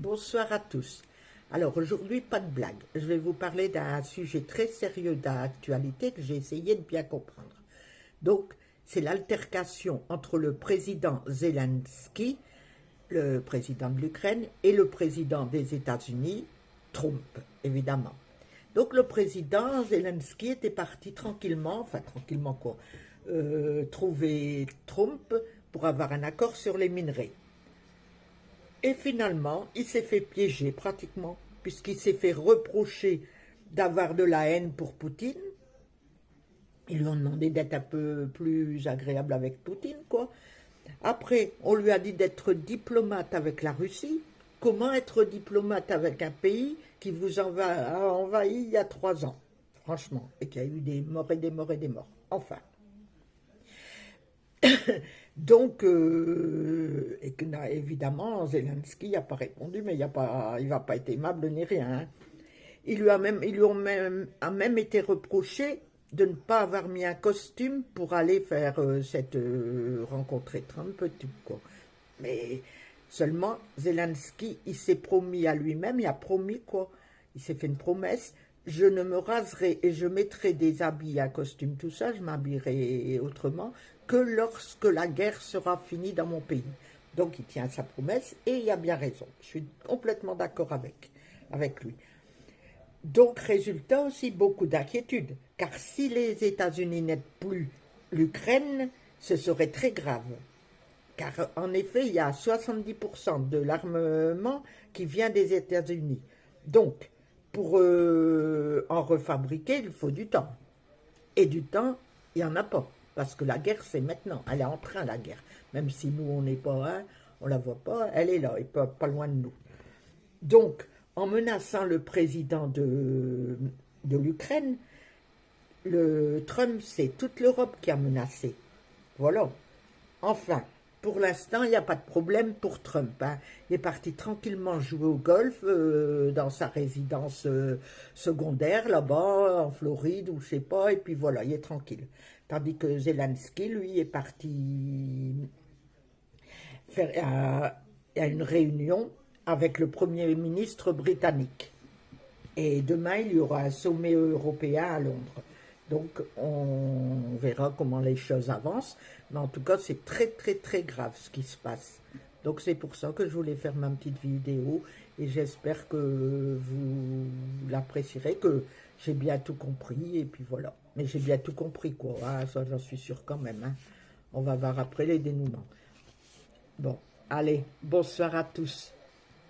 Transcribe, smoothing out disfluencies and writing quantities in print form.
Bonsoir à tous. Alors aujourd'hui, pas de blague. Je vais vous parler d'un sujet très sérieux d'actualité que j'ai essayé de bien comprendre. Donc, c'est l'altercation entre le président Zelensky, le président de l'Ukraine, et le président des États-Unis, Trump, évidemment. Donc le président Zelensky était parti tranquillement, enfin tranquillement quoi, trouver Trump pour avoir un accord sur les minerais. Et finalement, il s'est fait piéger pratiquement, puisqu'il s'est fait reprocher d'avoir de la haine pour Poutine. Ils lui ont demandé d'être un peu plus agréable avec Poutine, quoi. Après, on lui a dit d'être diplomate avec la Russie. Comment être diplomate avec un pays qui vous a envahi il y a 3 ans, franchement, et qui a eu des morts et des morts et des morts. Enfin. Donc, et que, évidemment, Zelensky n'a pas répondu, mais il ne va pas être aimable ni rien. Hein. Il lui a même été reproché de ne pas avoir mis un costume pour aller faire rencontrer Trump, tout, quoi. Mais seulement, Zelensky, il s'est promis à lui-même, il a promis quoi? Il s'est fait une promesse. Je ne me raserai et je mettrai des habits, un costume, tout ça, je m'habillerai autrement que lorsque la guerre sera finie dans mon pays. Donc il tient sa promesse et il a bien raison. Je suis complètement d'accord avec lui. Donc résultat aussi beaucoup d'inquiétude, car si les États-Unis n'aident plus l'Ukraine, ce serait très grave. Car en effet, il y a 70% de l'armement qui vient des États-Unis. Donc, pour en refabriquer, il faut du temps. Et du temps, il n'y en a pas. Parce que la guerre, c'est maintenant. Elle est en train, la guerre. Même si nous, on n'est pas, hein, on ne la voit pas, elle est là, et pas loin de nous. Donc, en menaçant le président de l'Ukraine, le Trump, c'est toute l'Europe qui a menacé. Voilà. Enfin, pour l'instant, il n'y a pas de problème pour Trump. Hein. Il est parti tranquillement jouer au golf dans sa résidence secondaire, là-bas, en Floride, ou je sais pas, et puis voilà, il est tranquille. Tandis que Zelensky, lui, est parti faire à une réunion avec le Premier ministre britannique. Et demain, il y aura un sommet européen à Londres. Donc, on verra comment les choses avancent. Mais en tout cas, c'est très, très, très grave ce qui se passe. Donc, c'est pour ça que je voulais faire ma petite vidéo. Et j'espère que vous l'apprécierez, que j'ai bien tout compris. Et puis voilà. Mais j'ai bien tout compris, quoi. Ah, ça, j'en suis sûre quand même. Hein. On va voir après les dénouements. Bon, allez, bonsoir à tous.